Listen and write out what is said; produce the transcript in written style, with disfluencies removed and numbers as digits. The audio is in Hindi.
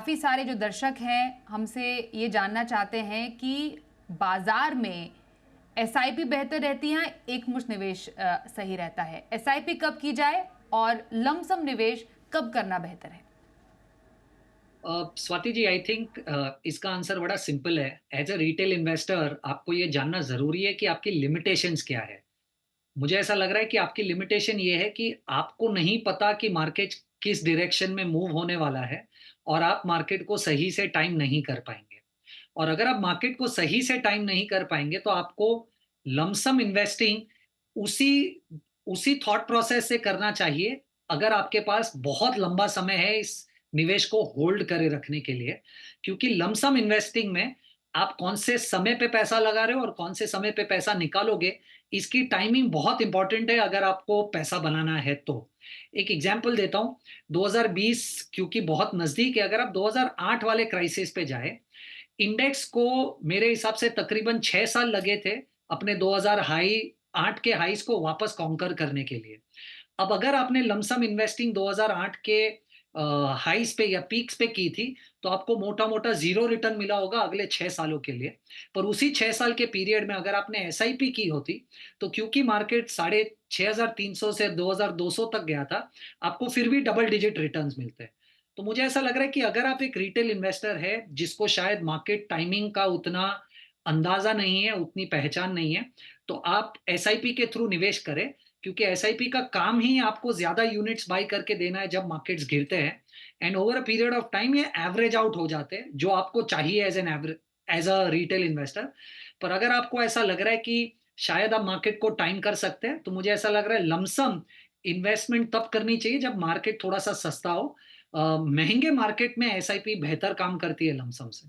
काफ़ी सारे जो दर्शक हैं हमसे ये जानना चाहते हैं कि बाजार में एसआईपी बेहतर रहती है, एकमुश्त निवेश सही रहता है। एसआईपी कब की जाए और लमसम निवेश कब करना बेहतर है? स्वाति जी, आई थिंक इसका आंसर बड़ा सिंपल है। एज अ रिटेल इन्वेस्टर आपको ये जानना ज़रूरी है कि आपकी लिमिटेशंस क्या है। मुझे ऐसा लग रहा है कि आपकी लिमिटेशन ये है कि आपको नहीं पता कि मार्केट किस डायरेक्शन में मूव होने वाला है और आप मार्केट को सही से टाइम नहीं कर पाएँगे। और अगर आप मार्केट को सही से टाइम नहीं कर पाएँगे तो आपको लमसम इन्वेस्टिंग उसी उसी थॉट प्रोसेस से करना चाहिए, अगर आपके पास बहुत लंबा समय है इस निवेश को होल्ड करे रखने के लिए। क्योंकि लमसम इन्वेस्टिंग में आप कौन से समय पे पैसा लगा रहे हो और कौन से समय पे पैसा निकालोगे, इसकी टाइमिंग बहुत इंपॉर्टेंट है अगर आपको पैसा बनाना है तो। एक एग्जांपल देता हूँ, 2020 क्योंकि बहुत नज़दीक है, अगर आप 2008 वाले क्राइसिस पे जाएँ, इंडेक्स को मेरे हिसाब से तकरीबन 6 साल लगे थे अपने 2000 हाई 8 के हाईज़ को वापस कॉन्कर करने के लिए। अब अगर आपने लमसम इन्वेस्टिंग 2008 के हाईज़ पे या पीक्स पे की थी, तो आपको मोटा-मोटा ज़ीरो रिटर्न मिला होगा अगले 6 सालों के लिए। पर उसी 6 साल के पीरियड में अगर आपने एसआईपी की होती, तो क्योंकि मार्केट साढ़े 6300 से 2200 तक गया था, आपको फिर भी डबल डिजिट रिटर्न्स मिलते। तो मुझे ऐसा लग रहा है कि अगर आप एक रिटेल इन्वेस्टर है, जिसको शायद मार्केट टाइमिंग का उतना अंदाज़ा नहीं है, उतनी पहचान नहीं है, तो आप एसआईपी के थ्रू निवेश करें, क्योंकि एसआईपी का काम ही आपको ज़्यादा यूनिट्स बाय करके देना है जब मार्केट्स गिरते हैं and over a period of time ये एवरेज आउट हो जाते हैं, जो आपको चाहिए एज़ अ रिटेल इन्वेस्टर। पर अगर आपको ऐसा लग रहा है कि शायद आप मार्केट को टाइम कर सकते हैं, तो मुझे ऐसा लग रहा है लमसम इन्वेस्टमेंट तब करनी चाहिए जब मार्केट थोड़ा-सा सस्ता हो। महँगे मार्केट में एसआईपी बेहतर काम करती है लमसम से।